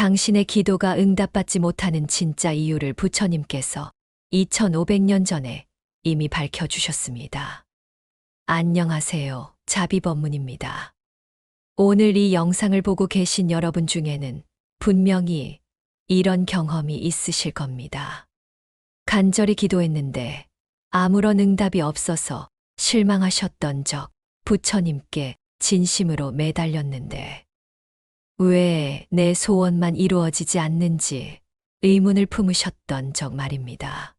당신의 기도가 응답받지 못하는 진짜 이유를 부처님께서 2500년 전에 이미 밝혀주셨습니다. 안녕하세요. 자비법문입니다. 오늘 이 영상을 보고 계신 여러분 중에는 분명히 이런 경험이 있으실 겁니다. 간절히 기도했는데 아무런 응답이 없어서 실망하셨던 적, 부처님께 진심으로 매달렸는데 왜 내 소원만 이루어지지 않는지 의문을 품으셨던 적 말입니다.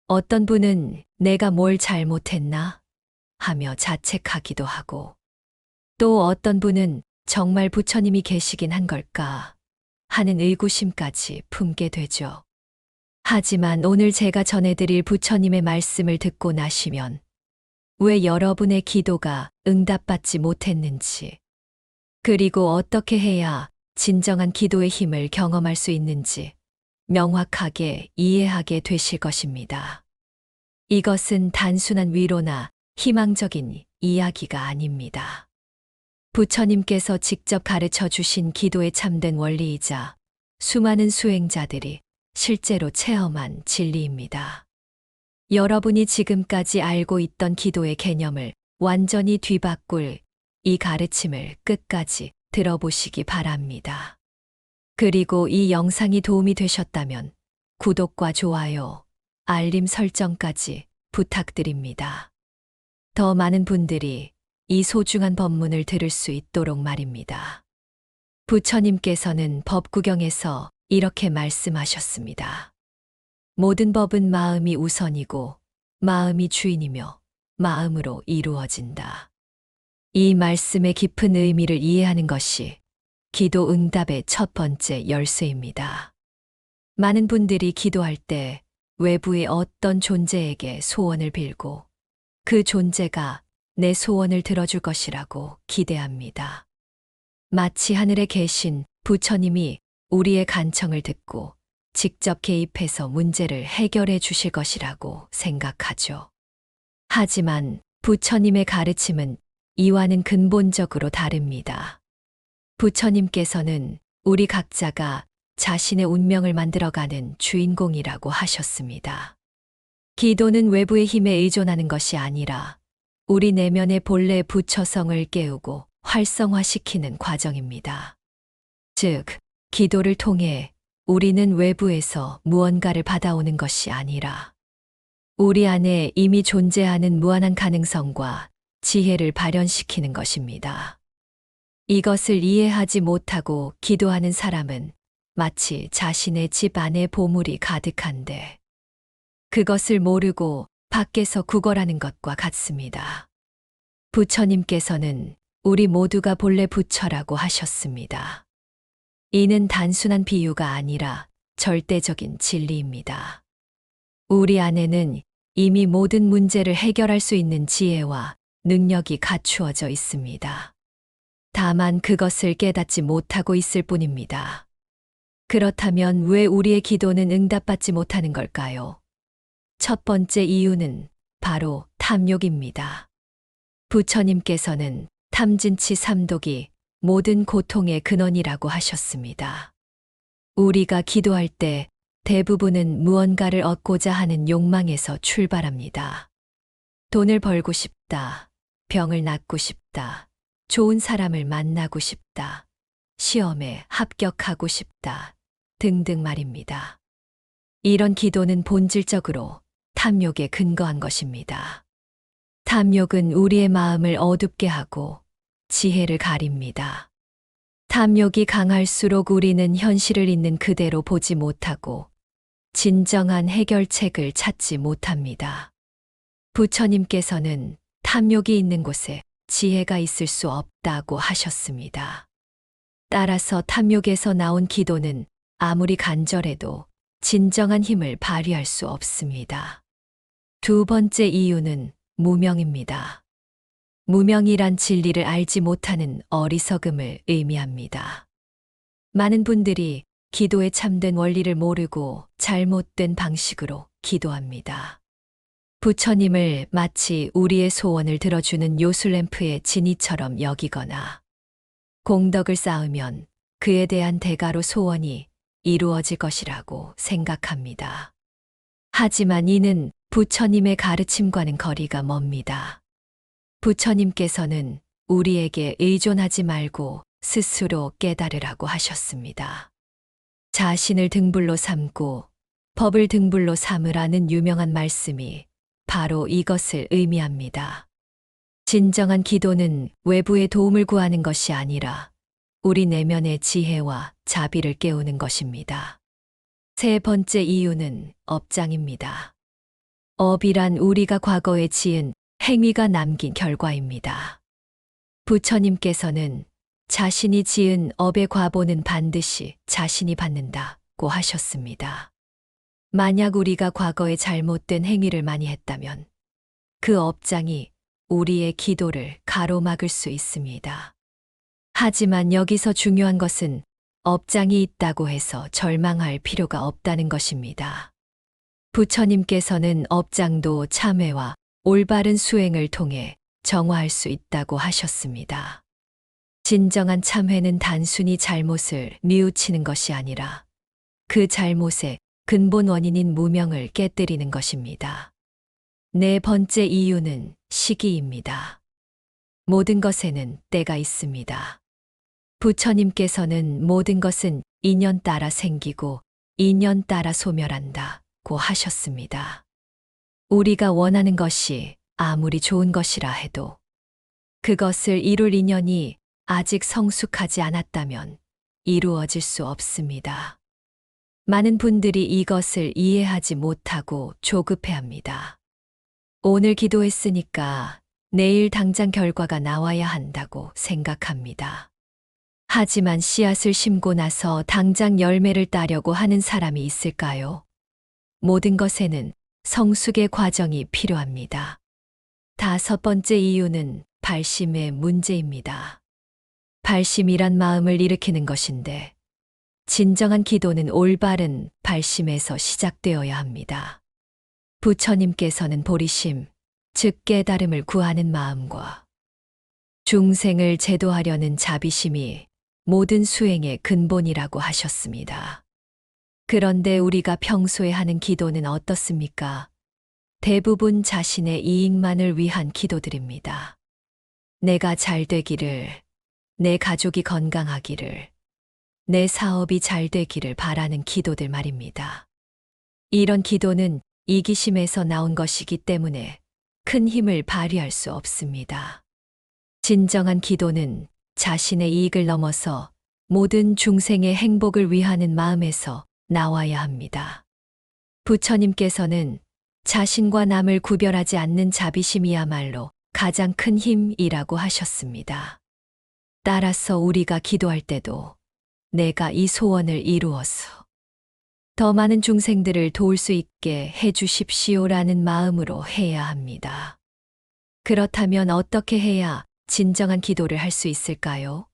어떤 분은 내가 뭘 잘못했나 하며 자책하기도 하고, 또 어떤 분은 정말 부처님이 계시긴 한 걸까 하는 의구심까지 품게 되죠. 하지만 오늘 제가 전해드릴 부처님의 말씀을 듣고 나시면 왜 여러분의 기도가 응답받지 못했는지, 그리고 어떻게 해야 진정한 기도의 힘을 경험할 수 있는지 명확하게 이해하게 되실 것입니다. 이것은 단순한 위로나 희망적인 이야기가 아닙니다. 부처님께서 직접 가르쳐 주신 기도의 참된 원리이자 수많은 수행자들이 실제로 체험한 진리입니다. 여러분이 지금까지 알고 있던 기도의 개념을 완전히 뒤바꿀 이 가르침을 끝까지 들어보시기 바랍니다. 그리고 이 영상이 도움이 되셨다면 구독과 좋아요, 알림 설정까지 부탁드립니다. 더 많은 분들이 이 소중한 법문을 들을 수 있도록 말입니다. 부처님께서는 법구경에서 이렇게 말씀하셨습니다. 모든 법은 마음이 우선이고 마음이 주인이며 마음으로 이루어진다. 이 말씀의 깊은 의미를 이해하는 것이 기도 응답의 첫 번째 열쇠입니다. 많은 분들이 기도할 때 외부의 어떤 존재에게 소원을 빌고 그 존재가 내 소원을 들어줄 것이라고 기대합니다. 마치 하늘에 계신 부처님이 우리의 간청을 듣고 직접 개입해서 문제를 해결해 주실 것이라고 생각하죠. 하지만 부처님의 가르침은 이와는 근본적으로 다릅니다. 부처님께서는 우리 각자가 자신의 운명을 만들어가는 주인공이라고 하셨습니다. 기도는 외부의 힘에 의존하는 것이 아니라 우리 내면의 본래 부처성을 깨우고 활성화시키는 과정입니다. 즉, 기도를 통해 우리는 외부에서 무언가를 받아오는 것이 아니라 우리 안에 이미 존재하는 무한한 가능성과 지혜를 발현시키는 것입니다. 이것을 이해하지 못하고 기도하는 사람은 마치 자신의 집 안에 보물이 가득한데 그것을 모르고 밖에서 구걸하는 것과 같습니다. 부처님께서는 우리 모두가 본래 부처라고 하셨습니다. 이는 단순한 비유가 아니라 절대적인 진리입니다. 우리 안에는 이미 모든 문제를 해결할 수 있는 지혜와 능력이 갖추어져 있습니다. 다만 그것을 깨닫지 못하고 있을 뿐입니다. 그렇다면 왜 우리의 기도는 응답받지 못하는 걸까요? 첫 번째 이유는 바로 탐욕입니다. 부처님께서는 탐진치 삼독이 모든 고통의 근원이라고 하셨습니다. 우리가 기도할 때 대부분은 무언가를 얻고자 하는 욕망에서 출발합니다. 돈을 벌고 싶다, 병을 낫고 싶다, 좋은 사람을 만나고 싶다, 시험에 합격하고 싶다 등등 말입니다. 이런 기도는 본질적으로 탐욕에 근거한 것입니다. 탐욕은 우리의 마음을 어둡게 하고 지혜를 가립니다. 탐욕이 강할수록 우리는 현실을 있는 그대로 보지 못하고 진정한 해결책을 찾지 못합니다. 부처님께서는 탐욕이 있는 곳에 지혜가 있을 수 없다고 하셨습니다. 따라서 탐욕에서 나온 기도는 아무리 간절해도 진정한 힘을 발휘할 수 없습니다. 두 번째 이유는 무명입니다. 무명이란 진리를 알지 못하는 어리석음을 의미합니다. 많은 분들이 기도의 참된 원리를 모르고 잘못된 방식으로 기도합니다. 부처님을 마치 우리의 소원을 들어주는 요술램프의 진이처럼 여기거나 공덕을 쌓으면 그에 대한 대가로 소원이 이루어질 것이라고 생각합니다. 하지만 이는 부처님의 가르침과는 거리가 멉니다. 부처님께서는 우리에게 의존하지 말고 스스로 깨달으라고 하셨습니다. 자신을 등불로 삼고 법을 등불로 삼으라는 유명한 말씀이 바로 이것을 의미합니다. 진정한 기도는 외부의 도움을 구하는 것이 아니라 우리 내면의 지혜와 자비를 깨우는 것입니다. 세 번째 이유는 업장입니다. 업이란 우리가 과거에 지은 행위가 남긴 결과입니다. 부처님께서는 자신이 지은 업의 과보는 반드시 자신이 받는다고 하셨습니다. 만약 우리가 과거에 잘못된 행위를 많이 했다면 그 업장이 우리의 기도를 가로막을 수 있습니다. 하지만 여기서 중요한 것은 업장이 있다고 해서 절망할 필요가 없다는 것입니다. 부처님께서는 업장도 참회와 올바른 수행을 통해 정화할 수 있다고 하셨습니다. 진정한 참회는 단순히 잘못을 뉘우치는 것이 아니라 그 잘못의 근본 원인인 무명을 깨뜨리는 것입니다. 네 번째 이유는 시기입니다. 모든 것에는 때가 있습니다. 부처님께서는 모든 것은 인연 따라 생기고 인연 따라 소멸한다고 하셨습니다. 우리가 원하는 것이 아무리 좋은 것이라 해도 그것을 이룰 인연이 아직 성숙하지 않았다면 이루어질 수 없습니다. 많은 분들이 이것을 이해하지 못하고 조급해합니다. 오늘 기도했으니까 내일 당장 결과가 나와야 한다고 생각합니다. 하지만 씨앗을 심고 나서 당장 열매를 따려고 하는 사람이 있을까요? 모든 것에는 성숙의 과정이 필요합니다. 다섯 번째 이유는 발심의 문제입니다. 발심이란 마음을 일으키는 것인데 진정한 기도는 올바른 발심에서 시작되어야 합니다. 부처님께서는 보리심, 즉 깨달음을 구하는 마음과 중생을 제도하려는 자비심이 모든 수행의 근본이라고 하셨습니다. 그런데 우리가 평소에 하는 기도는 어떻습니까? 대부분 자신의 이익만을 위한 기도들입니다. 내가 잘 되기를, 내 가족이 건강하기를, 내 사업이 잘 되기를 바라는 기도들 말입니다. 이런 기도는 이기심에서 나온 것이기 때문에 큰 힘을 발휘할 수 없습니다. 진정한 기도는 자신의 이익을 넘어서 모든 중생의 행복을 위하는 마음에서 나와야 합니다. 부처님께서는 자신과 남을 구별하지 않는 자비심이야말로 가장 큰 힘이라고 하셨습니다. 따라서 우리가 기도할 때도 내가 이 소원을 이루어서 더 많은 중생들을 도울 수 있게 해주십시오라는 마음으로 해야 합니다. 그렇다면 어떻게 해야 진정한 기도를 할 수 있을까요?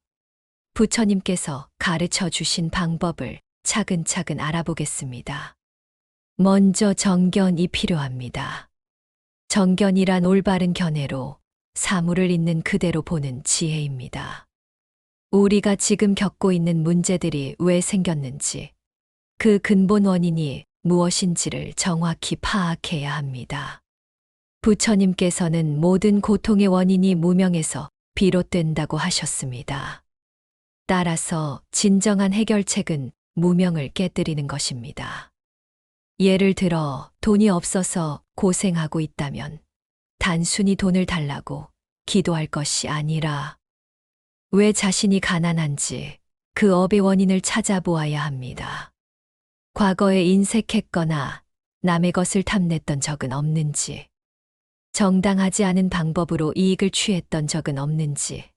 부처님께서 가르쳐 주신 방법을 차근차근 알아보겠습니다. 먼저 정견이 필요합니다. 정견이란 올바른 견해로 사물을 있는 그대로 보는 지혜입니다. 우리가 지금 겪고 있는 문제들이 왜 생겼는지, 그 근본 원인이 무엇인지를 정확히 파악해야 합니다. 부처님께서는 모든 고통의 원인이 무명에서 비롯된다고 하셨습니다. 따라서 진정한 해결책은 무명을 깨뜨리는 것입니다. 예를 들어 돈이 없어서 고생하고 있다면 단순히 돈을 달라고 기도할 것이 아니라 왜 자신이 가난한지 그 업의 원인을 찾아보아야 합니다. 과거에 인색했거나 남의 것을 탐냈던 적은 없는지, 정당하지 않은 방법으로 이익을 취했던 적은 없는지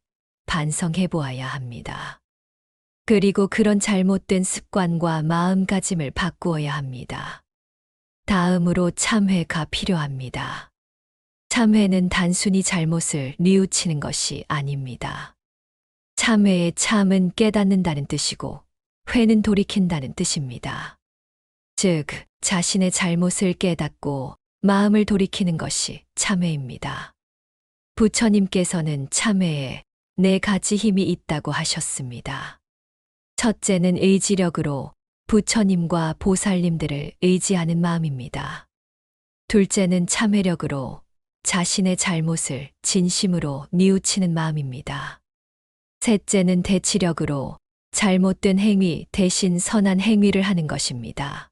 반성해 보아야 합니다. 그리고 그런 잘못된 습관과 마음가짐을 바꾸어야 합니다. 다음으로 참회가 필요합니다. 참회는 단순히 잘못을 뉘우치는 것이 아닙니다. 참회의 참은 깨닫는다는 뜻이고 회는 돌이킨다는 뜻입니다. 즉, 자신의 잘못을 깨닫고 마음을 돌이키는 것이 참회입니다. 부처님께서는 참회에 네 가지 힘이 있다고 하셨습니다. 첫째는 의지력으로 부처님과 보살님들을 의지하는 마음입니다. 둘째는 참회력으로 자신의 잘못을 진심으로 뉘우치는 마음입니다. 셋째는 대치력으로 잘못된 행위 대신 선한 행위를 하는 것입니다.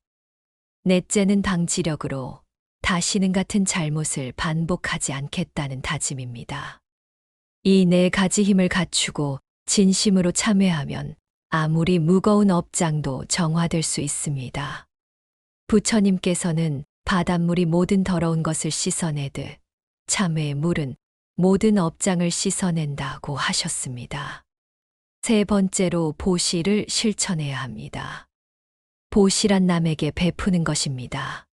넷째는 방지력으로 다시는 같은 잘못을 반복하지 않겠다는 다짐입니다. 이 네 가지 힘을 갖추고 진심으로 참회하면 아무리 무거운 업장도 정화될 수 있습니다. 부처님께서는 바닷물이 모든 더러운 것을 씻어내듯 참회의 물은 모든 업장을 씻어낸다고 하셨습니다. 세 번째로 보시를 실천해야 합니다. 보시란 남에게 베푸는 것입니다.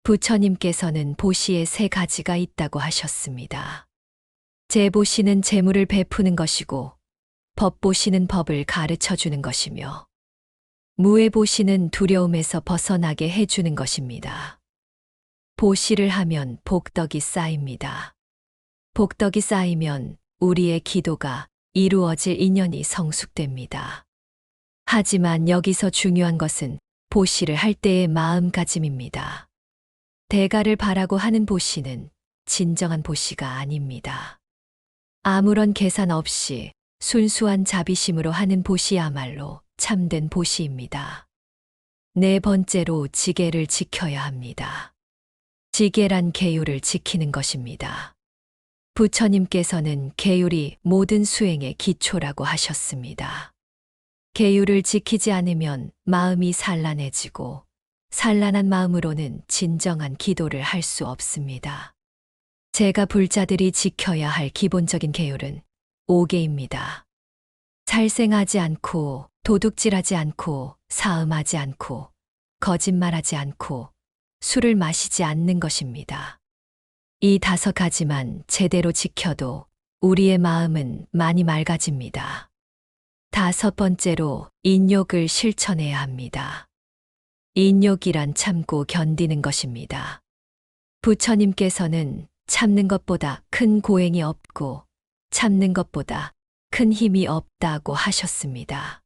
부처님께서는 보시에 세 가지가 있다고 하셨습니다. 재보시는 재물을 베푸는 것이고, 법보시는 법을 가르쳐 주는 것이며, 무해보시는 두려움에서 벗어나게 해주는 것입니다. 보시를 하면 복덕이 쌓입니다. 복덕이 쌓이면 우리의 기도가 이루어질 인연이 성숙됩니다. 하지만 여기서 중요한 것은 보시를 할 때의 마음가짐입니다. 대가를 바라고 하는 보시는 진정한 보시가 아닙니다. 아무런 계산 없이 순수한 자비심으로 하는 보시야말로 참된 보시입니다. 네 번째로 지계를 지켜야 합니다. 지계란 계율을 지키는 것입니다. 부처님께서는 계율이 모든 수행의 기초라고 하셨습니다. 계율을 지키지 않으면 마음이 산란해지고 산란한 마음으로는 진정한 기도를 할 수 없습니다. 제가 불자들이 지켜야 할 기본적인 계율은 5개입니다. 살생하지 않고, 도둑질하지 않고, 사음하지 않고, 거짓말하지 않고, 술을 마시지 않는 것입니다. 이 5가지만 제대로 지켜도 우리의 마음은 많이 맑아집니다. 5번째로 인욕을 실천해야 합니다. 인욕이란 참고 견디는 것입니다. 부처님께서는 참는 것보다 큰 고행이 없고 참는 것보다 큰 힘이 없다고 하셨습니다.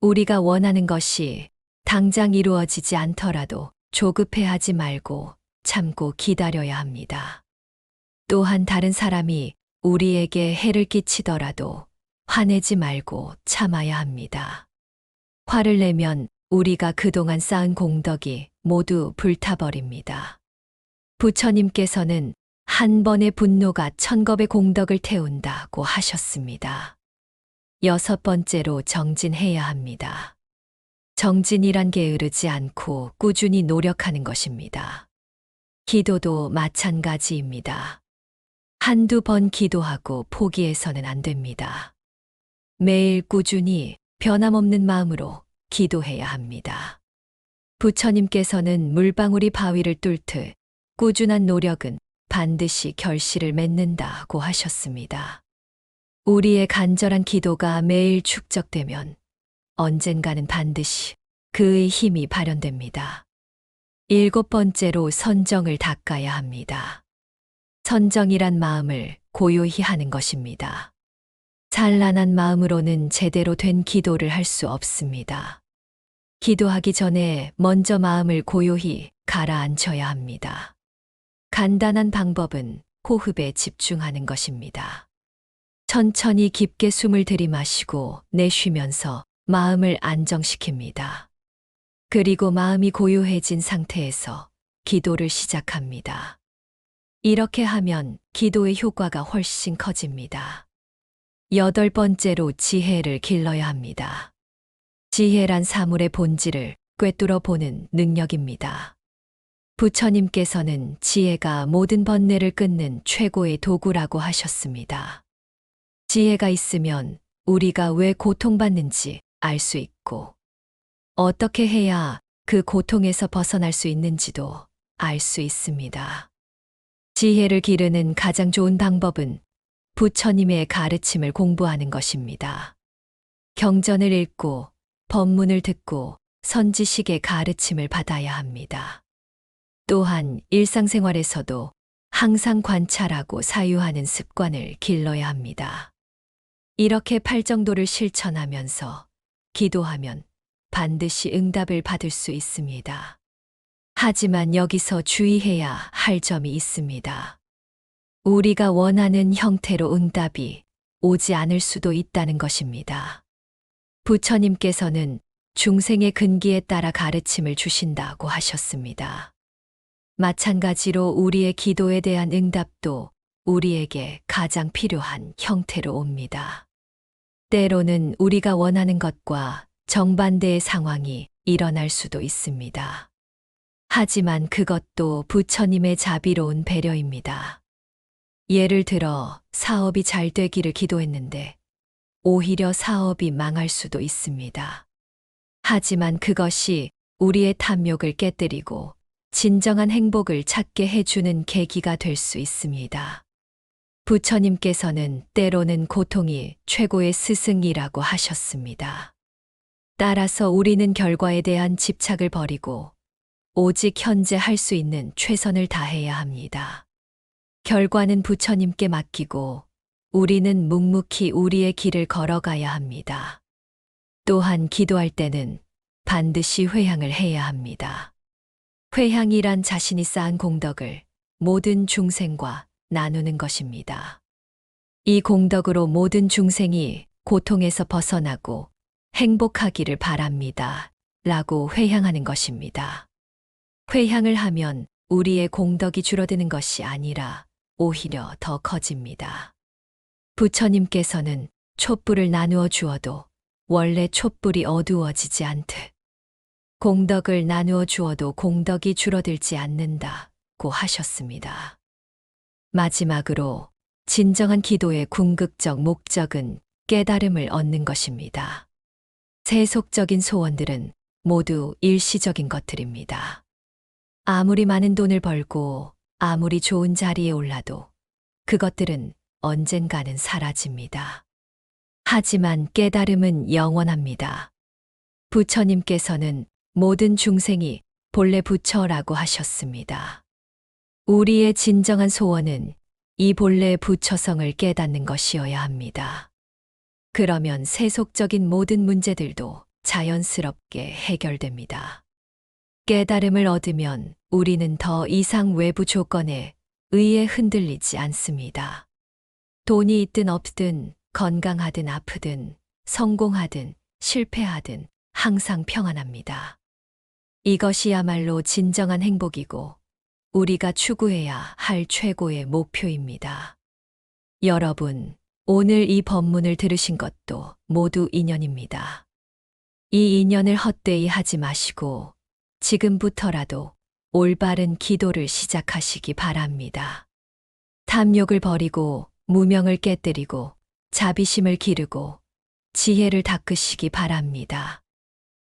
우리가 원하는 것이 당장 이루어지지 않더라도 조급해하지 말고 참고 기다려야 합니다. 또한 다른 사람이 우리에게 해를 끼치더라도 화내지 말고 참아야 합니다. 화를 내면 우리가 그동안 쌓은 공덕이 모두 불타버립니다. 부처님께서는 한 번의 분노가 1000겁의 공덕을 태운다고 하셨습니다. 6번째로 정진해야 합니다. 정진이란 게으르지 않고 꾸준히 노력하는 것입니다. 기도도 마찬가지입니다. 한두 번 기도하고 포기해서는 안 됩니다. 매일 꾸준히 변함없는 마음으로 기도해야 합니다. 부처님께서는 물방울이 바위를 뚫듯 꾸준한 노력은 반드시 결실을 맺는다고 하셨습니다. 우리의 간절한 기도가 매일 축적되면 언젠가는 반드시 그의 힘이 발현됩니다. 7번째로 선정을 닦아야 합니다. 선정이란 마음을 고요히 하는 것입니다. 찬란한 마음으로는 제대로 된 기도를 할 수 없습니다. 기도하기 전에 먼저 마음을 고요히 가라앉혀야 합니다. 간단한 방법은 호흡에 집중하는 것입니다. 천천히 깊게 숨을 들이마시고 내쉬면서 마음을 안정시킵니다. 그리고 마음이 고요해진 상태에서 기도를 시작합니다. 이렇게 하면 기도의 효과가 훨씬 커집니다. 8번째로 지혜를 길러야 합니다. 지혜란 사물의 본질을 꿰뚫어 보는 능력입니다. 부처님께서는 지혜가 모든 번뇌를 끊는 최고의 도구라고 하셨습니다. 지혜가 있으면 우리가 왜 고통받는지 알 수 있고, 어떻게 해야 그 고통에서 벗어날 수 있는지도 알 수 있습니다. 지혜를 기르는 가장 좋은 방법은 부처님의 가르침을 공부하는 것입니다. 경전을 읽고 법문을 듣고 선지식의 가르침을 받아야 합니다. 또한 일상생활에서도 항상 관찰하고 사유하는 습관을 길러야 합니다. 이렇게 8정도를 실천하면서 기도하면 반드시 응답을 받을 수 있습니다. 하지만 여기서 주의해야 할 점이 있습니다. 우리가 원하는 형태로 응답이 오지 않을 수도 있다는 것입니다. 부처님께서는 중생의 근기에 따라 가르침을 주신다고 하셨습니다. 마찬가지로 우리의 기도에 대한 응답도 우리에게 가장 필요한 형태로 옵니다. 때로는 우리가 원하는 것과 정반대의 상황이 일어날 수도 있습니다. 하지만 그것도 부처님의 자비로운 배려입니다. 예를 들어 사업이 잘 되기를 기도했는데 오히려 사업이 망할 수도 있습니다. 하지만 그것이 우리의 탐욕을 깨뜨리고 진정한 행복을 찾게 해주는 계기가 될 수 있습니다. 부처님께서는 때로는 고통이 최고의 스승이라고 하셨습니다. 따라서 우리는 결과에 대한 집착을 버리고 오직 현재 할 수 있는 최선을 다해야 합니다. 결과는 부처님께 맡기고 우리는 묵묵히 우리의 길을 걸어가야 합니다. 또한 기도할 때는 반드시 회향을 해야 합니다. 회향이란 자신이 쌓은 공덕을 모든 중생과 나누는 것입니다. 이 공덕으로 모든 중생이 고통에서 벗어나고 행복하기를 바랍니다. 라고 회향하는 것입니다. 회향을 하면 우리의 공덕이 줄어드는 것이 아니라 오히려 더 커집니다. 부처님께서는 촛불을 나누어 주어도 원래 촛불이 어두워지지 않듯 공덕을 나누어 주어도 공덕이 줄어들지 않는다고 하셨습니다. 마지막으로 진정한 기도의 궁극적 목적은 깨달음을 얻는 것입니다. 세속적인 소원들은 모두 일시적인 것들입니다. 아무리 많은 돈을 벌고 아무리 좋은 자리에 올라도 그것들은 언젠가는 사라집니다. 하지만 깨달음은 영원합니다. 부처님께서는 모든 중생이 본래 부처라고 하셨습니다. 우리의 진정한 소원은 이 본래 부처성을 깨닫는 것이어야 합니다. 그러면 세속적인 모든 문제들도 자연스럽게 해결됩니다. 깨달음을 얻으면 우리는 더 이상 외부 조건에 의해 흔들리지 않습니다. 돈이 있든 없든 건강하든 아프든 성공하든 실패하든 항상 평안합니다. 이것이야말로 진정한 행복이고 우리가 추구해야 할 최고의 목표입니다. 여러분, 오늘 이 법문을 들으신 것도 모두 인연입니다. 이 인연을 헛되이 하지 마시고 지금부터라도 올바른 기도를 시작하시기 바랍니다. 탐욕을 버리고 무명을 깨뜨리고 자비심을 기르고 지혜를 닦으시기 바랍니다.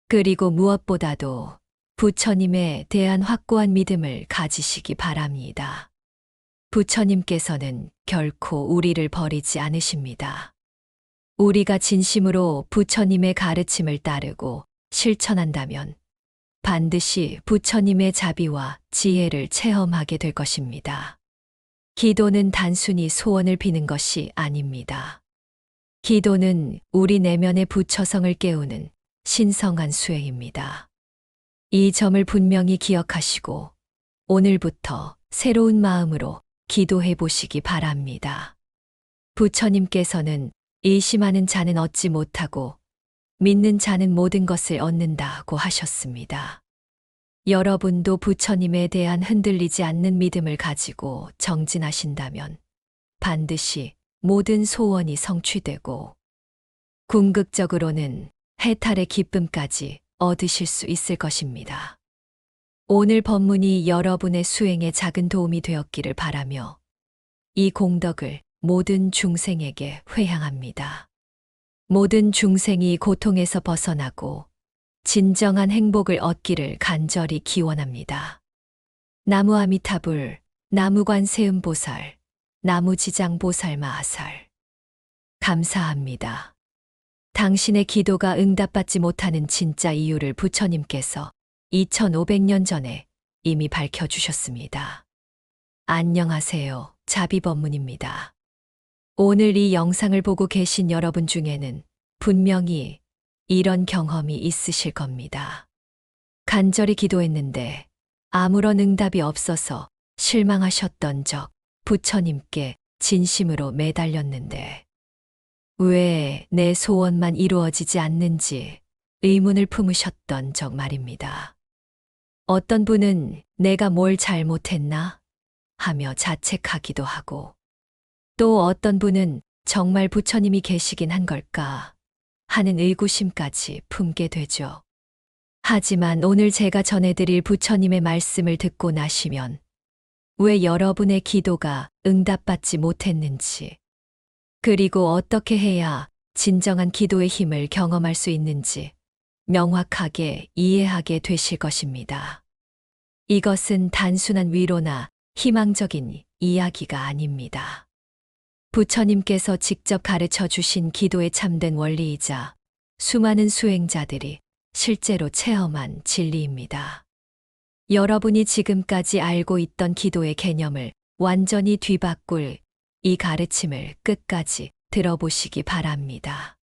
그리고 무엇보다도 부처님에 대한 확고한 믿음을 가지시기 바랍니다. 부처님께서는 결코 우리를 버리지 않으십니다. 우리가 진심으로 부처님의 가르침을 따르고 실천한다면 반드시 부처님의 자비와 지혜를 체험하게 될 것입니다. 기도는 단순히 소원을 비는 것이 아닙니다. 기도는 우리 내면의 부처성을 깨우는 신성한 수행입니다. 이 점을 분명히 기억하시고 오늘부터 새로운 마음으로 기도해 보시기 바랍니다. 부처님께서는 의심하는 자는 얻지 못하고 믿는 자는 모든 것을 얻는다고 하셨습니다. 여러분도 부처님에 대한 흔들리지 않는 믿음을 가지고 정진하신다면 반드시 모든 소원이 성취되고 궁극적으로는 해탈의 기쁨까지 얻으실 수 있을 것입니다. 오늘 법문이 여러분의 수행에 작은 도움이 되었기를 바라며 이 공덕을 모든 중생에게 회향합니다. 모든 중생이 고통에서 벗어나고 진정한 행복을 얻기를 간절히 기원합니다. 나무 아미타불, 나무관세음보살, 나무지장보살 마하살. 감사합니다. 당신의 기도가 응답받지 못하는 진짜 이유를 부처님께서 2500년 전에 이미 밝혀주셨습니다. 안녕하세요. 자비법문입니다. 오늘 이 영상을 보고 계신 여러분 중에는 분명히 이런 경험이 있으실 겁니다. 간절히 기도했는데 아무런 응답이 없어서 실망하셨던 적, 부처님께 진심으로 매달렸는데 왜 내 소원만 이루어지지 않는지 의문을 품으셨던 적 말입니다. 어떤 분은 내가 뭘 잘못했나 하며 자책하기도 하고 또 어떤 분은 정말 부처님이 계시긴 한 걸까 하는 의구심까지 품게 되죠. 하지만 오늘 제가 전해드릴 부처님의 말씀을 듣고 나시면 왜 여러분의 기도가 응답받지 못했는지, 그리고 어떻게 해야 진정한 기도의 힘을 경험할 수 있는지 명확하게 이해하게 되실 것입니다. 이것은 단순한 위로나 희망적인 이야기가 아닙니다. 부처님께서 직접 가르쳐 주신 기도의 참된 원리이자 수많은 수행자들이 실제로 체험한 진리입니다. 여러분이 지금까지 알고 있던 기도의 개념을 완전히 뒤바꿀 이 가르침을 끝까지 들어보시기 바랍니다.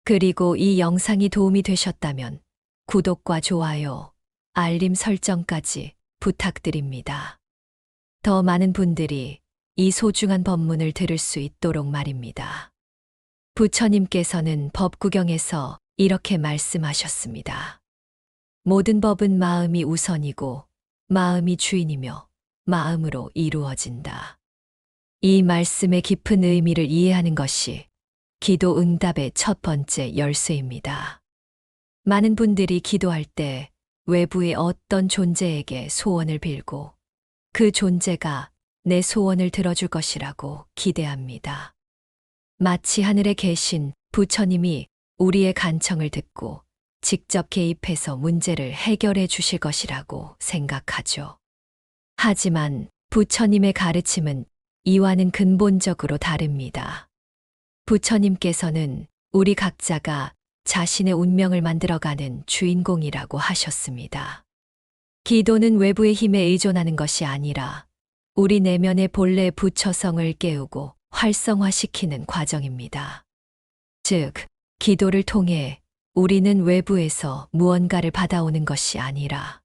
그리고 이 영상이 도움이 되셨다면 구독과 좋아요, 알림 설정까지 부탁드립니다. 더 많은 분들이 이 소중한 법문을 들을 수 있도록 말입니다. 부처님께서는 법구경에서 이렇게 말씀하셨습니다. 모든 법은 마음이 우선이고 마음이 주인이며 마음으로 이루어진다. 이 말씀의 깊은 의미를 이해하는 것이 기도 응답의 첫 번째 열쇠입니다. 많은 분들이 기도할 때 외부의 어떤 존재에게 소원을 빌고 그 존재가 내 소원을 들어줄 것이라고 기대합니다. 마치 하늘에 계신 부처님이 우리의 간청을 듣고 직접 개입해서 문제를 해결해 주실 것이라고 생각하죠. 하지만 부처님의 가르침은 이와는 근본적으로 다릅니다. 부처님께서는 우리 각자가 자신의 운명을 만들어가는 주인공이라고 하셨습니다. 기도는 외부의 힘에 의존하는 것이 아니라 우리 내면의 본래 부처성을 깨우고 활성화시키는 과정입니다. 즉, 기도를 통해 우리는 외부에서 무언가를 받아오는 것이 아니라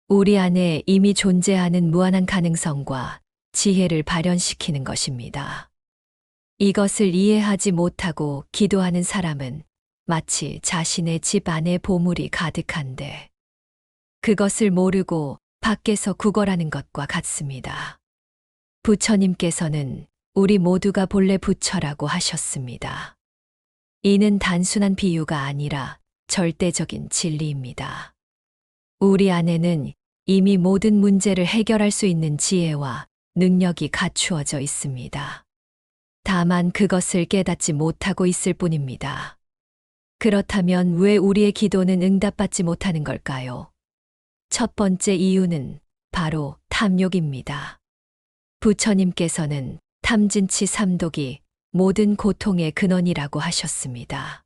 우리 안에 이미 존재하는 무한한 가능성과 지혜를 발현시키는 것입니다. 이것을 이해하지 못하고 기도하는 사람은 마치 자신의 집 안에 보물이 가득한데 그것을 모르고 밖에서 구걸하는 것과 같습니다. 부처님께서는 우리 모두가 본래 부처라고 하셨습니다. 이는 단순한 비유가 아니라 절대적인 진리입니다. 우리 안에는 이미 모든 문제를 해결할 수 있는 지혜와 능력이 갖추어져 있습니다. 다만 그것을 깨닫지 못하고 있을 뿐입니다. 그렇다면 왜 우리의 기도는 응답받지 못하는 걸까요? 첫 번째 이유는 바로 탐욕입니다. 부처님께서는 탐진치 삼독이 모든 고통의 근원이라고 하셨습니다.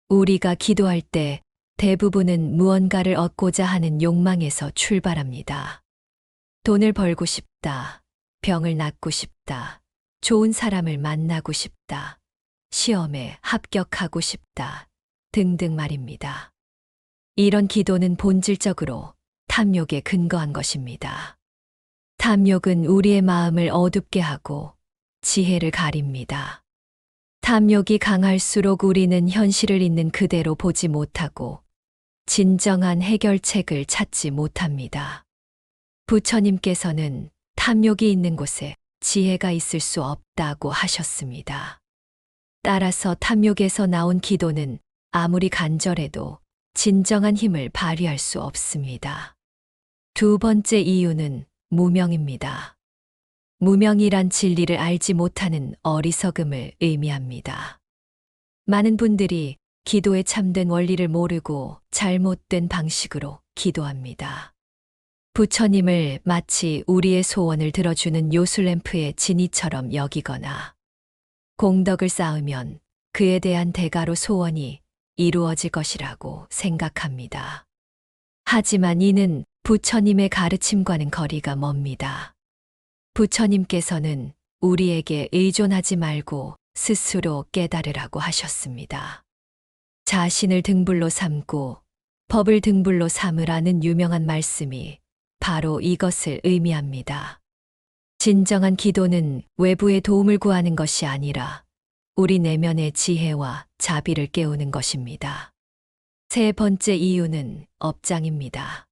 우리가 기도할 때 대부분은 무언가를 얻고자 하는 욕망에서 출발합니다. 돈을 벌고 싶다, 병을 낫고 싶다, 좋은 사람을 만나고 싶다, 시험에 합격하고 싶다 등등 말입니다. 이런 기도는 본질적으로 탐욕에 근거한 것입니다. 탐욕은 우리의 마음을 어둡게 하고 지혜를 가립니다. 탐욕이 강할수록 우리는 현실을 있는 그대로 보지 못하고 진정한 해결책을 찾지 못합니다. 부처님께서는 탐욕이 있는 곳에 지혜가 있을 수 없다고 하셨습니다. 따라서 탐욕에서 나온 기도는 아무리 간절해도 진정한 힘을 발휘할 수 없습니다. 두 번째 이유는 무명입니다. 무명이란 진리를 알지 못하는 어리석음을 의미합니다. 많은 분들이 기도의 참된 원리를 모르고 잘못된 방식으로 기도합니다. 부처님을 마치 우리의 소원을 들어주는 요술램프의 지니처럼 여기거나 공덕을 쌓으면 그에 대한 대가로 소원이 이루어질 것이라고 생각합니다. 하지만 이는 부처님의 가르침과는 거리가 멉니다. 부처님께서는 우리에게 의존하지 말고 스스로 깨달으라고 하셨습니다. 자신을 등불로 삼고 법을 등불로 삼으라는 유명한 말씀이 바로 이것을 의미합니다. 진정한 기도는 외부의 도움을 구하는 것이 아니라 우리 내면의 지혜와 자비를 깨우는 것입니다. 세 번째 이유는 업장입니다.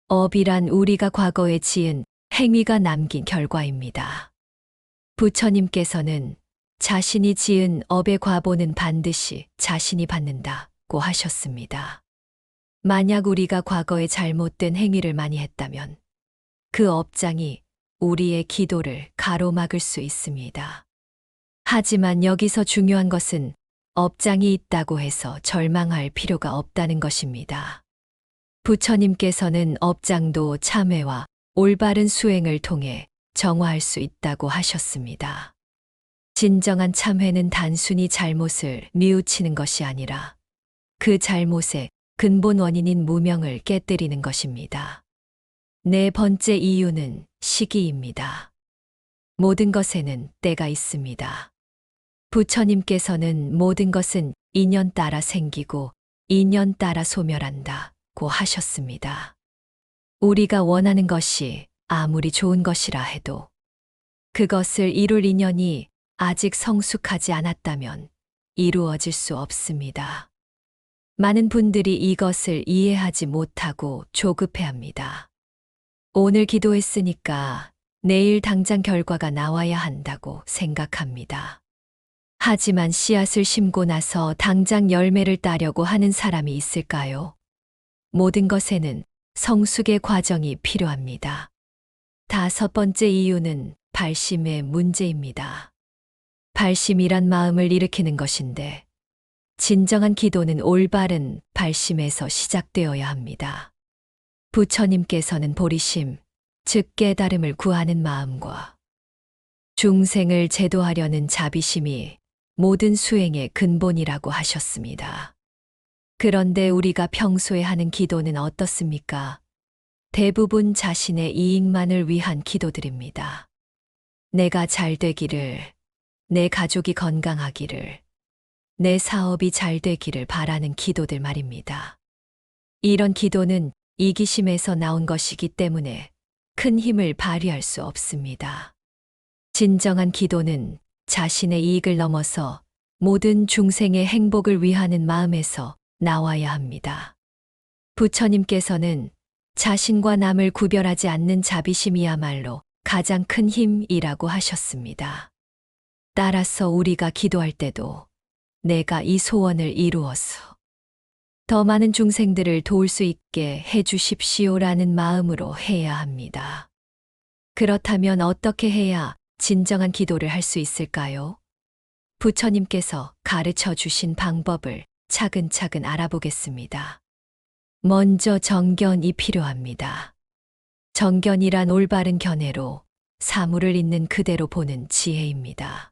업이란 우리가 과거에 지은 행위가 남긴 결과입니다. 부처님께서는 자신이 지은 업의 과보는 반드시 자신이 받는다고 하셨습니다. 만약 우리가 과거에 잘못된 행위를 많이 했다면 그 업장이 우리의 기도를 가로막을 수 있습니다. 하지만 여기서 중요한 것은 업장이 있다고 해서 절망할 필요가 없다는 것입니다. 부처님께서는 업장도 참회와 올바른 수행을 통해 정화할 수 있다고 하셨습니다. 진정한 참회는 단순히 잘못을 뉘우치는 것이 아니라 그 잘못의 근본 원인인 무명을 깨뜨리는 것입니다. 네 번째 이유는 시기입니다. 모든 것에는 때가 있습니다. 부처님께서는 모든 것은 인연 따라 생기고 인연 따라 소멸한다고 하셨습니다. 우리가 원하는 것이 아무리 좋은 것이라 해도 그것을 이룰 인연이 아직 성숙하지 않았다면 이루어질 수 없습니다. 많은 분들이 이것을 이해하지 못하고 조급해합니다. 오늘 기도했으니까 내일 당장 결과가 나와야 한다고 생각합니다. 하지만 씨앗을 심고 나서 당장 열매를 따려고 하는 사람이 있을까요? 모든 것에는 성숙의 과정이 필요합니다. 다섯 번째 이유는 발심의 문제입니다. 발심이란 마음을 일으키는 것인데 진정한 기도는 올바른 발심에서 시작되어야 합니다. 부처님께서는 보리심, 즉 깨달음을 구하는 마음과 중생을 제도하려는 자비심이 모든 수행의 근본이라고 하셨습니다. 그런데 우리가 평소에 하는 기도는 어떻습니까? 대부분 자신의 이익만을 위한 기도들입니다. 내가 잘 되기를, 내 가족이 건강하기를, 내 사업이 잘 되기를 바라는 기도들 말입니다. 이런 기도는 이기심에서 나온 것이기 때문에 큰 힘을 발휘할 수 없습니다. 진정한 기도는 자신의 이익을 넘어서 모든 중생의 행복을 위하는 마음에서 나와야 합니다. 부처님께서는 자신과 남을 구별하지 않는 자비심이야말로 가장 큰 힘이라고 하셨습니다. 따라서 우리가 기도할 때도 내가 이 소원을 이루어서 더 많은 중생들을 도울 수 있게 해주십시오라는 마음으로 해야 합니다. 그렇다면 어떻게 해야 진정한 기도를 할 수 있을까요? 부처님께서 가르쳐 주신 방법을 차근차근 알아보겠습니다. 먼저 정견이 필요합니다. 정견이란 올바른 견해로 사물을 있는 그대로 보는 지혜입니다.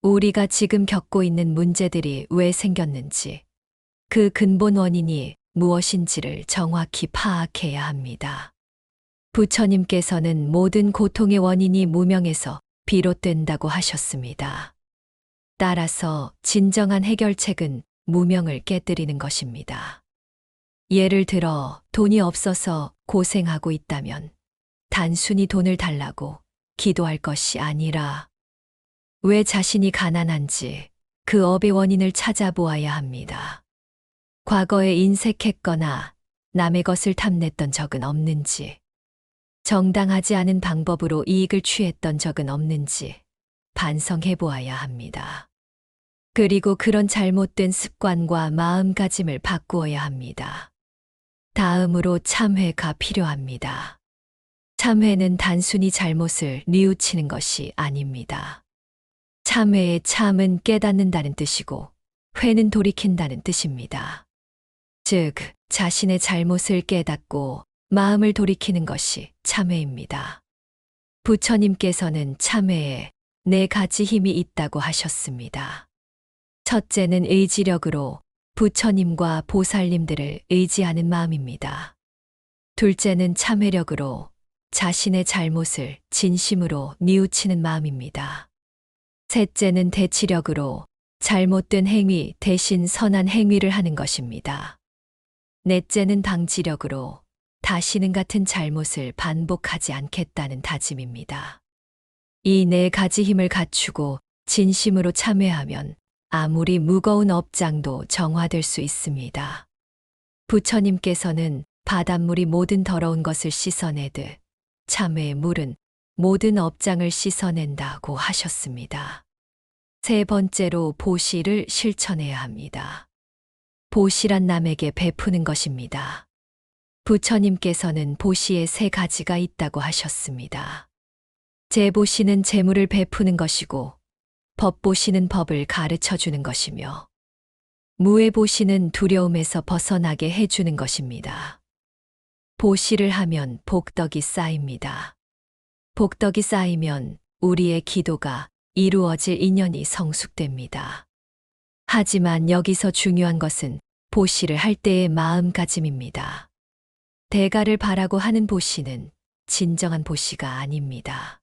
우리가 지금 겪고 있는 문제들이 왜 생겼는지, 그 근본 원인이 무엇인지를 정확히 파악해야 합니다. 부처님께서는 모든 고통의 원인이 무명에서 비롯된다고 하셨습니다. 따라서 진정한 해결책은 무명을 깨뜨리는 것입니다. 예를 들어 돈이 없어서 고생하고 있다면 단순히 돈을 달라고 기도할 것이 아니라 왜 자신이 가난한지 그 업의 원인을 찾아보아야 합니다. 과거에 인색했거나 남의 것을 탐냈던 적은 없는지, 정당하지 않은 방법으로 이익을 취했던 적은 없는지 반성해 보아야 합니다. 그리고 그런 잘못된 습관과 마음가짐을 바꾸어야 합니다. 다음으로 참회가 필요합니다. 참회는 단순히 잘못을 뉘우치는 것이 아닙니다. 참회의 참은 깨닫는다는 뜻이고 회는 돌이킨다는 뜻입니다. 즉, 자신의 잘못을 깨닫고 마음을 돌이키는 것이 참회입니다. 부처님께서는 참회에 네 가지 힘이 있다고 하셨습니다. 첫째는 의지력으로 부처님과 보살님들을 의지하는 마음입니다. 둘째는 참회력으로 자신의 잘못을 진심으로 뉘우치는 마음입니다. 셋째는 대치력으로 잘못된 행위 대신 선한 행위를 하는 것입니다. 넷째는 방지력으로 다시는 같은 잘못을 반복하지 않겠다는 다짐입니다. 이 네 가지 힘을 갖추고 진심으로 참회하면 아무리 무거운 업장도 정화될 수 있습니다. 부처님께서는 바닷물이 모든 더러운 것을 씻어내듯 참회의 물은 모든 업장을 씻어낸다고 하셨습니다. 세 번째로 보시를 실천해야 합니다. 보시란 남에게 베푸는 것입니다. 부처님께서는 보시에 세 가지가 있다고 하셨습니다. 재보시는 재물을 베푸는 것이고, 법보시는 법을 가르쳐 주는 것이며, 무해보시는 두려움에서 벗어나게 해주는 것입니다. 보시를 하면 복덕이 쌓입니다. 복덕이 쌓이면 우리의 기도가 이루어질 인연이 성숙됩니다. 하지만 여기서 중요한 것은 보시를 할 때의 마음가짐입니다. 대가를 바라고 하는 보시는 진정한 보시가 아닙니다.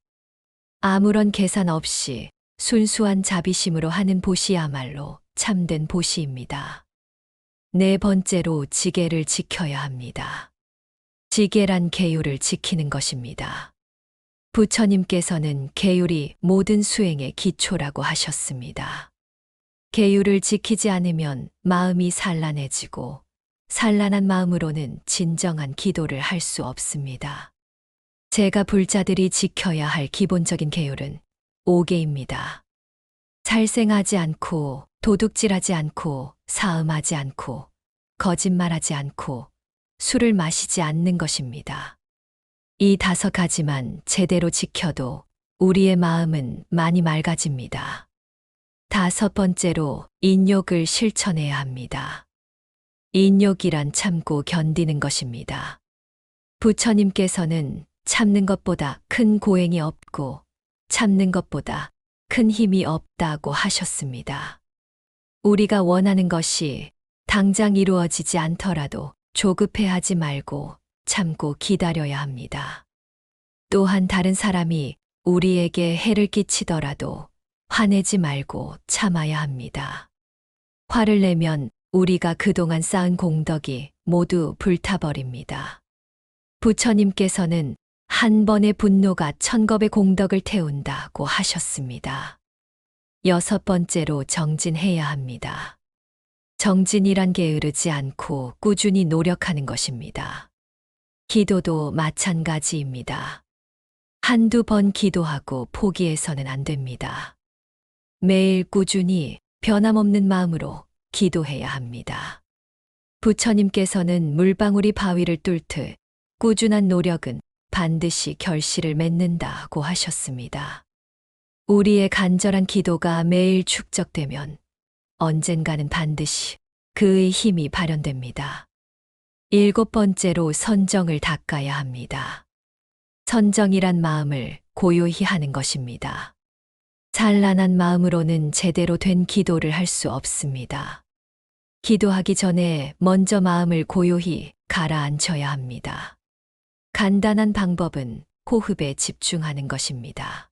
아무런 계산 없이 순수한 자비심으로 하는 보시야말로 참된 보시입니다. 네 번째로 지계를 지켜야 합니다. 지계란 계율을 지키는 것입니다. 부처님께서는 계율이 모든 수행의 기초라고 하셨습니다. 계율을 지키지 않으면 마음이 산란해지고 산란한 마음으로는 진정한 기도를 할 수 없습니다. 제가 불자들이 지켜야 할 기본적인 계율은 5개입니다. 살생하지 않고, 도둑질하지 않고, 사음하지 않고, 거짓말하지 않고, 술을 마시지 않는 것입니다. 이 5가지만 제대로 지켜도 우리의 마음은 많이 맑아집니다. 5번째로 인욕을 실천해야 합니다. 인욕이란 참고 견디는 것입니다. 부처님께서는 참는 것보다 큰 고행이 없고 참는 것보다 큰 힘이 없다고 하셨습니다. 우리가 원하는 것이 당장 이루어지지 않더라도 조급해하지 말고 참고 기다려야 합니다. 또한 다른 사람이 우리에게 해를 끼치더라도 화내지 말고 참아야 합니다. 화를 내면 우리가 그동안 쌓은 공덕이 모두 불타버립니다. 부처님께서는 한 번의 분노가 1000겁의 공덕을 태운다고 하셨습니다. 6번째로 정진해야 합니다. 정진이란 게으르지 않고 꾸준히 노력하는 것입니다. 기도도 마찬가지입니다. 한두 번 기도하고 포기해서는 안 됩니다. 매일 꾸준히 변함없는 마음으로 기도해야 합니다. 부처님께서는 물방울이 바위를 뚫듯 꾸준한 노력은 반드시 결실을 맺는다고 하셨습니다. 우리의 간절한 기도가 매일 축적되면 언젠가는 반드시 그의 힘이 발현됩니다. 7번째로 선정을 닦아야 합니다. 선정이란 마음을 고요히 하는 것입니다. 찬란한 마음으로는 제대로 된 기도를 할 수 없습니다. 기도하기 전에 먼저 마음을 고요히 가라앉혀야 합니다. 간단한 방법은 호흡에 집중하는 것입니다.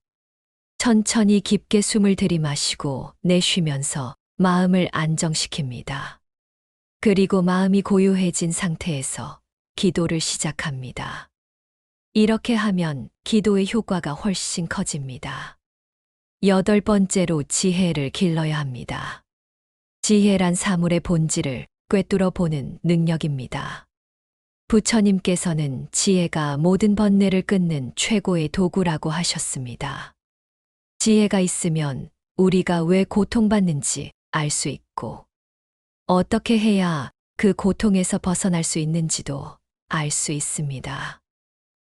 천천히 깊게 숨을 들이마시고 내쉬면서 마음을 안정시킵니다. 그리고 마음이 고요해진 상태에서 기도를 시작합니다. 이렇게 하면 기도의 효과가 훨씬 커집니다. 8번째로 지혜를 길러야 합니다. 지혜란 사물의 본질을 꿰뚫어 보는 능력입니다. 부처님께서는 지혜가 모든 번뇌를 끊는 최고의 도구라고 하셨습니다. 지혜가 있으면 우리가 왜 고통받는지 알 수 있고, 어떻게 해야 그 고통에서 벗어날 수 있는지도 알 수 있습니다.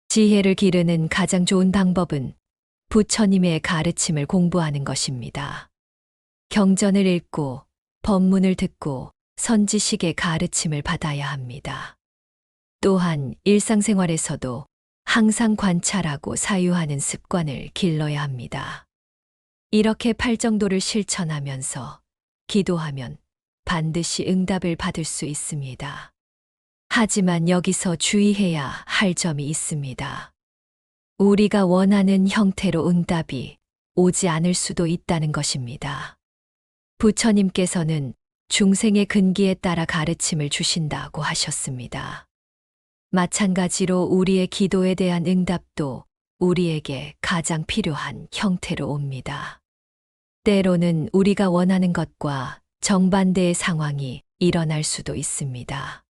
지혜를 기르는 가장 좋은 방법은 부처님의 가르침을 공부하는 것입니다. 경전을 읽고 법문을 듣고 선지식의 가르침을 받아야 합니다. 또한 일상생활에서도 항상 관찰하고 사유하는 습관을 길러야 합니다. 이렇게 팔정도를 실천하면서 기도하면 반드시 응답을 받을 수 있습니다. 하지만 여기서 주의해야 할 점이 있습니다. 우리가 원하는 형태로 응답이 오지 않을 수도 있다는 것입니다. 부처님께서는 중생의 근기에 따라 가르침을 주신다고 하셨습니다. 마찬가지로 우리의 기도에 대한 응답도 우리에게 가장 필요한 형태로 옵니다. 때로는 우리가 원하는 것과 정반대의 상황이 일어날 수도 있습니다.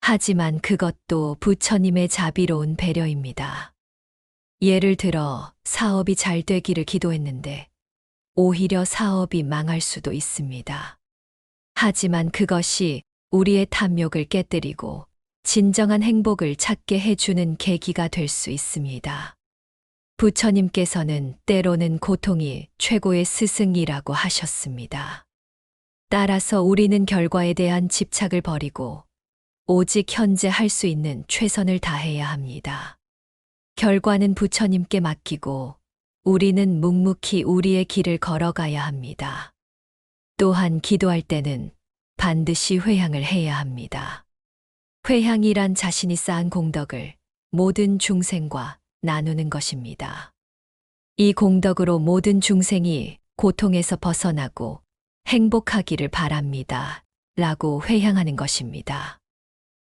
하지만 그것도 부처님의 자비로운 배려입니다. 예를 들어 사업이 잘 되기를 기도했는데 오히려 사업이 망할 수도 있습니다. 하지만 그것이 우리의 탐욕을 깨뜨리고 진정한 행복을 찾게 해주는 계기가 될 수 있습니다. 부처님께서는 때로는 고통이 최고의 스승이라고 하셨습니다. 따라서 우리는 결과에 대한 집착을 버리고 오직 현재 할 수 있는 최선을 다해야 합니다. 결과는 부처님께 맡기고 우리는 묵묵히 우리의 길을 걸어가야 합니다. 또한 기도할 때는 반드시 회향을 해야 합니다. 회향이란 자신이 쌓은 공덕을 모든 중생과 나누는 것입니다. 이 공덕으로 모든 중생이 고통에서 벗어나고 행복하기를 바랍니다. 라고 회향하는 것입니다.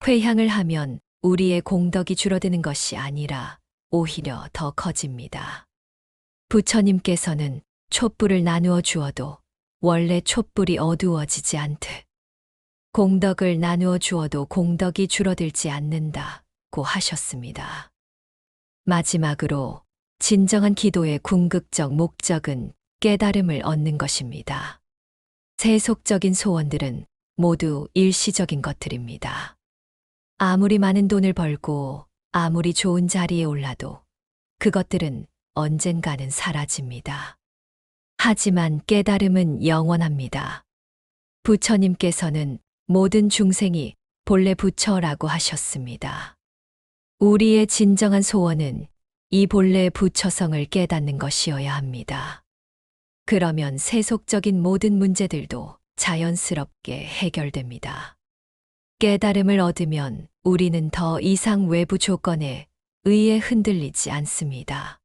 회향을 하면 우리의 공덕이 줄어드는 것이 아니라 오히려 더 커집니다. 부처님께서는 촛불을 나누어 주어도 원래 촛불이 어두워지지 않듯 공덕을 나누어 주어도 공덕이 줄어들지 않는다고 하셨습니다. 마지막으로 진정한 기도의 궁극적 목적은 깨달음을 얻는 것입니다. 세속적인 소원들은 모두 일시적인 것들입니다. 아무리 많은 돈을 벌고 아무리 좋은 자리에 올라도 그것들은 언젠가는 사라집니다. 하지만 깨달음은 영원합니다. 부처님께서는 모든 중생이 본래 부처라고 하셨습니다. 우리의 진정한 소원은 이 본래 부처성을 깨닫는 것이어야 합니다. 그러면 세속적인 모든 문제들도 자연스럽게 해결됩니다. 깨달음을 얻으면 우리는 더 이상 외부 조건에 의해 흔들리지 않습니다.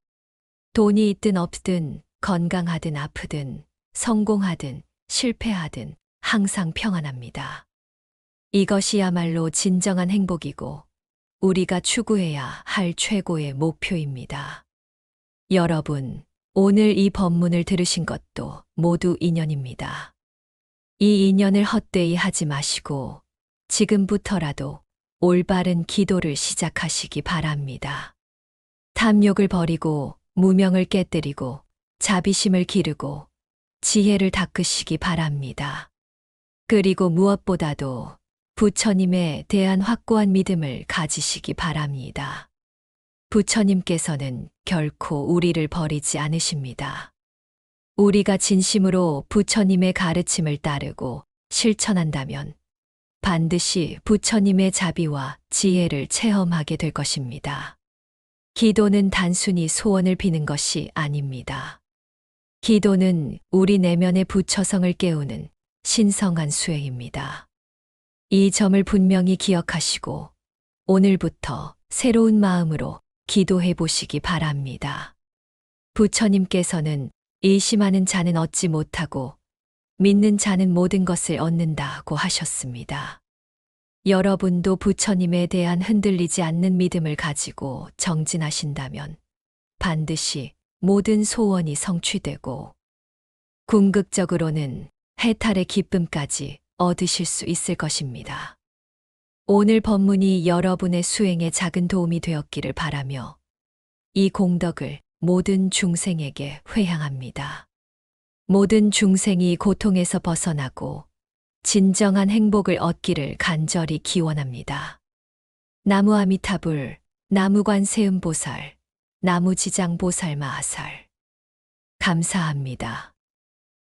돈이 있든 없든 건강하든 아프든 성공하든 실패하든 항상 평안합니다. 이것이야말로 진정한 행복이고 우리가 추구해야 할 최고의 목표입니다. 여러분, 오늘 이 법문을 들으신 것도 모두 인연입니다. 이 인연을 헛되이 하지 마시고 지금부터라도 올바른 기도를 시작하시기 바랍니다. 탐욕을 버리고 무명을 깨뜨리고 자비심을 기르고 지혜를 닦으시기 바랍니다. 그리고 무엇보다도 부처님에 대한 확고한 믿음을 가지시기 바랍니다. 부처님께서는 결코 우리를 버리지 않으십니다. 우리가 진심으로 부처님의 가르침을 따르고 실천한다면 반드시 부처님의 자비와 지혜를 체험하게 될 것입니다. 기도는 단순히 소원을 비는 것이 아닙니다. 기도는 우리 내면의 부처성을 깨우는 신성한 수행입니다. 이 점을 분명히 기억하시고 오늘부터 새로운 마음으로 기도해 보시기 바랍니다. 부처님께서는 의심하는 자는 얻지 못하고 믿는 자는 모든 것을 얻는다고 하셨습니다. 여러분도 부처님에 대한 흔들리지 않는 믿음을 가지고 정진하신다면 반드시 모든 소원이 성취되고 궁극적으로는 해탈의 기쁨까지 얻으실 수 있을 것입니다. 오늘 법문이 여러분의 수행에 작은 도움이 되었기를 바라며 이 공덕을 모든 중생에게 회향합니다. 모든 중생이 고통에서 벗어나고 진정한 행복을 얻기를 간절히 기원합니다. 나무 아미타불, 나무관세음보살, 나무지장보살 마하살. 감사합니다.